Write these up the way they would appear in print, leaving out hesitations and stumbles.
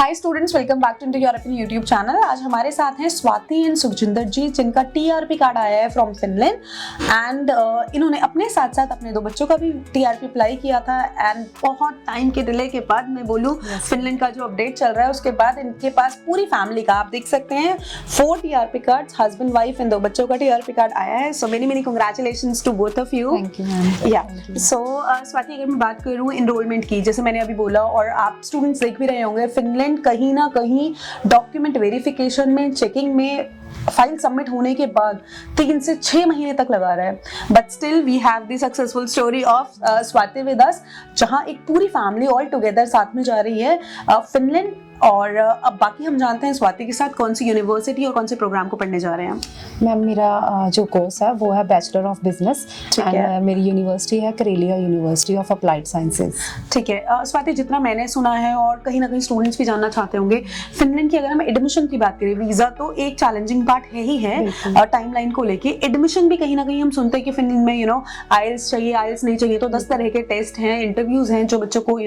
Hi students, welcome back to Indo European YouTube channel. आज हमारे साथ हैं स्वाति एंड सुखजिंदर जी, जिनका टीआरपी कार्ड आया है फ्रॉम फिनलैंड एंड इन्होंने अपने साथ साथ अपने दो बच्चों का भी टीआरपी अप्लाई किया था एंड बहुत टाइम के डिले के बाद मैं बोलूँ फिनलैंड का जो अपडेट चल रहा है उसके बाद इनके पास पूरी फैमिली का आप देख सकते हैं 4 TRP cards, husband wife and दो बच्चों का टीआरपी कार्ड आया है। So many congratulations to both of you. Thank you ma'am. Yeah so Swati, अगर मैं बात करूँ एनरोलमेंट की, जैसे मैंने अभी बोला और आप स्टूडेंट्स देख भी रहे होंगे, फिनलैंड कहीं ना कहीं डॉक्यूमेंट वेरिफिकेशन में, चेकिंग में, फाइल सबमिट होने के बाद 3 से 6 महीने तक लगा रहा है। But still we have the successful story of Swati with us, जहां एक पूरी फैमिली ऑल टुगेदर साथ में जा रही है फिनलैंड। और अब बाकी हम जानते हैं स्वाति के साथ कौन सी यूनिवर्सिटी और कौन से प्रोग्राम को पढ़ने जा रहे हैं। मैम मेरा जो कोर्स है वो है बैचलर ऑफ बिजनेस एंड मेरी यूनिवर्सिटी है Karelia university of applied sciences. ठीक है स्वाति, जितना मैंने सुना है और कहीं ना कहीं स्टूडेंट्स भी जानना चाहते होंगे, फिनलैंड की अगर हम एडमिशन की बात करें, वीजा तो एक चैलेंजिंग पार्ट है ही है टाइमलाइन को लेके। एडमिशन भी कहीं ना कहीं हम सुनते हैं कि फिनलैंड में आइल्स चाहिए, आइल्स नहीं चाहिए, तो 10 तरह के टेस्ट हैं, इंटरव्यूज हैं जो बच्चों को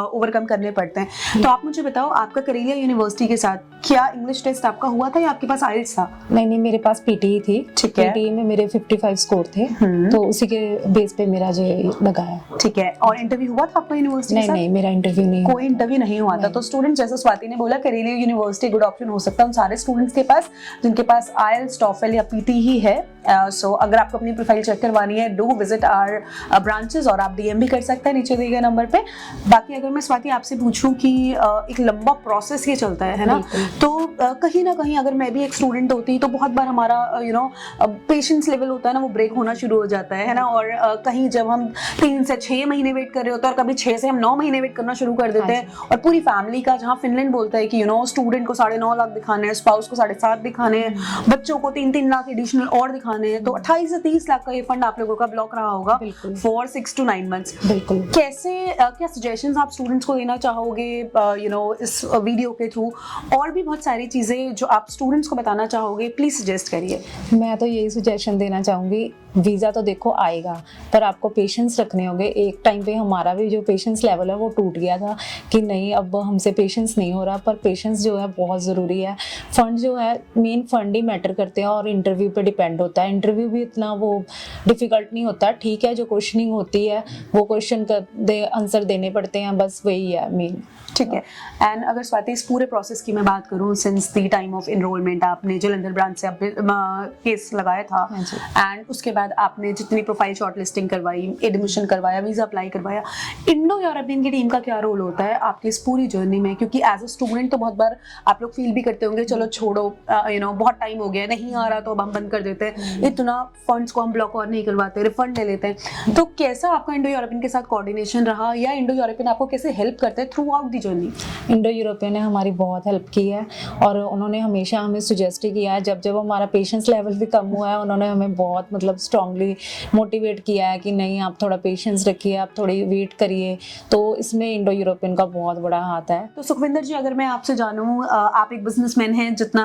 ओवरकम करने पड़ते हैं। तो आप मुझे बताओ, आपका करेलिया यूनिवर्सिटी के साथ क्या इंग्लिश टेस्ट आपका हुआ था या आपके पास आइल्स था? नहीं, मेरे पास पीटी थी। ठीक है, पीटी में मेरे 55 स्कोर थे, तो उसी के बेस पे मेरा जो लगा है। ठीक है, और इंटरव्यू हुआ था आपका यूनिवर्सिटी के साथ? नहीं, मेरा इंटरव्यू नहीं, कोई इंटरव्यू नहीं हुआ था। तो स्टूडेंट, जैसे स्वाति ने बोला, करेलिया यूनिवर्सिटी गुड ऑप्शन हो सकता है उन सारे स्टूडेंट्स के पास जिनके पास आइल्स, टॉफल या पीटी ही है। सो अगर आपको अपनी प्रोफाइल चेक करवानी है, डू विजिट आवर ब्रांचेस और आप डीएम भी कर सकते हैं नीचे दिए गए नंबर पे। बाकी अगर मैं स्वाति आपसे पूछूं कि एक लंबा प्रोसेस ये चलता है ना, तो कहीं ना कहीं अगर मैं भी एक स्टूडेंट होती तो बहुत बार हमारा पेशेंस लेवल होता है ना, वो ब्रेक होना शुरू हो जाता है ना। और कहीं जब हम 3 से 6 महीने वेट कर रहे होते हैं और कभी 6 से हम 9 महीने वेट करना शुरू कर देते हैं। और पूरी फैमिली का, जहाँ फिनलैंड बोलता है कि स्टूडेंट को 9.5 लाख दिखाने हैं, स्पाउस को 7.5 दिखाने हैं, बच्चों को 3-3 लाख एडिशनल और दिखाने हैं, तो 28 से 30 लाख का ये फंड आप लोगों का ब्लॉक रहा होगा फॉर 6 to 9 मंथ्स। बिल्कुल। कैसे, क्या सजेशंस आप स्टूडेंट्स को देना चाहोगे इस वीडियो के थ्रू? और भी बहुत सारी चीजें जो आप स्टूडेंट्स को बताना चाहोगे, प्लीज सजेस्ट करिए। मैं तो यही सजेशन देना चाहूंगी, वीज़ा तो देखो आएगा, पर आपको पेशेंस रखने होंगे। एक टाइम पे हमारा भी जो पेशेंस लेवल है वो टूट गया था कि नहीं, अब हमसे पेशेंस नहीं हो रहा, पर पेशेंस जो है बहुत ज़रूरी है। फंड जो है, मेन फंड ही मैटर करते हैं और इंटरव्यू पे डिपेंड होता है। इंटरव्यू भी इतना वो डिफ़िकल्ट नहीं होता, ठीक है, जो क्वेश्चनिंग होती है वो क्वेश्चन आंसर देने पड़ते हैं, बस वही है मेन। ठीक है। एंड अगर स्वाति इस पूरे प्रोसेस की मैं बात करूं, since the time of enrolment आपने जलंधर ब्रांच से केस लगाया था एंड उसके बाद आपने जितनी प्रोफाइल शॉर्टलिस्टिंग करवाई, एडमिशन करवाया, वीजा अप्लाई करवाया, इंडो यूरोपियन की टीम का क्या रोल होता है आपकी इस पूरी जर्नी में? क्योंकि एज अ स्टूडेंट तो बहुत बार आप लोग फील भी करते होंगे, चलो छोड़ो, बहुत टाइम हो गया, नहीं आ रहा तो अब हम बंद कर देते हैं, इतना फंड्स को हम ब्लॉक और नहीं करवाते, रिफंड ले लेते हैं। तो कैसा आपका इंडो यूरोपियन के साथ कोऑर्डिनेशन रहा, या इंडो यूरोपियन आपको कैसे हेल्प करते हैं through out the journey? Indo European ने हमारी बहुत हेल्प की है और उन्होंने हमेशा हमें सुजेस्ट किया है, जब हमारा पेशेंस लेवल भी कम हुआ है, उन्होंने हमें बहुत स्ट्रांगली मोटिवेट किया है कि नहीं, आप थोड़ा पेशेंस रखिए, आप थोड़ी वेट करिए। तो इसमें इंडो यूरोपियन का बहुत बड़ा हाथ है। तो सुखविंदर जी, अगर मैं आपसे जानूं, आप एक बिजनेसमैन हैं, जितना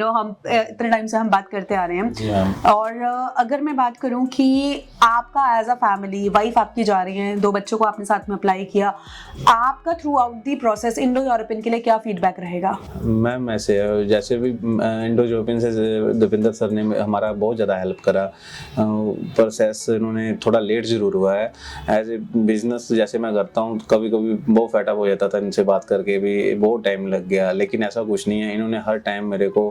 हम इतने टाइम से हम बात करते आ रहे हैं, और अगर मैं बात करूं कि आपका एज अ फैमिली, वाइफ आपकी जा रही है, 2 बच्चों को आपने साथ में अप्लाई किया, आपका through out the process Indo European के लिए क्या फीडबैक रहेगा? मैम ऐसे जैसे भी इंडो यूरोपियन से दीपेंद्र सर ने हमारा बहुत ज़्यादा हेल्प करा। प्रोसेस इन्होंने थोड़ा लेट ज़रूर हुआ है। एज ए बिजनेस जैसे मैं करता हूँ, कभी कभी बहुत फेटअप हो जाता था इनसे बात करके भी, बहुत टाइम लग गया, लेकिन ऐसा कुछ नहीं है। इन्होंने हर टाइम मेरे को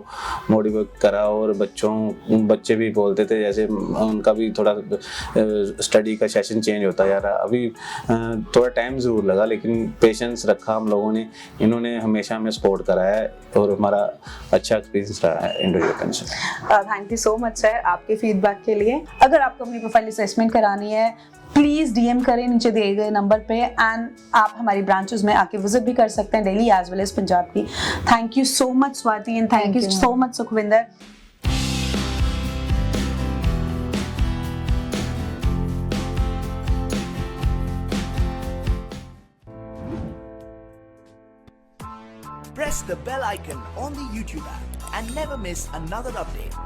मोटिवेट करा और बच्चे भी बोलते थे, जैसे उनका भी थोड़ा स्टडी का सेशन चेंज होता है यार, अभी थोड़ा टाइम ज़रूर लगा, लेकिन पेशेंस रखा हम लोगों ने। इन्होंने हमेशा हमें सपोर्ट करा है और हमारा अच्छा एक्सपीरियंस रहा है इंडो यूरोपियन से। Thank you so much sir आपके फीडबैक के लिए। अगर आपको अपनी प्रोफाइल असेसमेंट करानी है, प्लीज डीएम करें नीचे दिए गए नंबर पे एंड आप हमारी ब्रांचेस में आके विजिट भी कर सकते हैं, Delhi as well as Punjab की। Thank you so much Swati and thank you so much Sukhwinder. Press the bell icon on the YouTube app and never miss another update.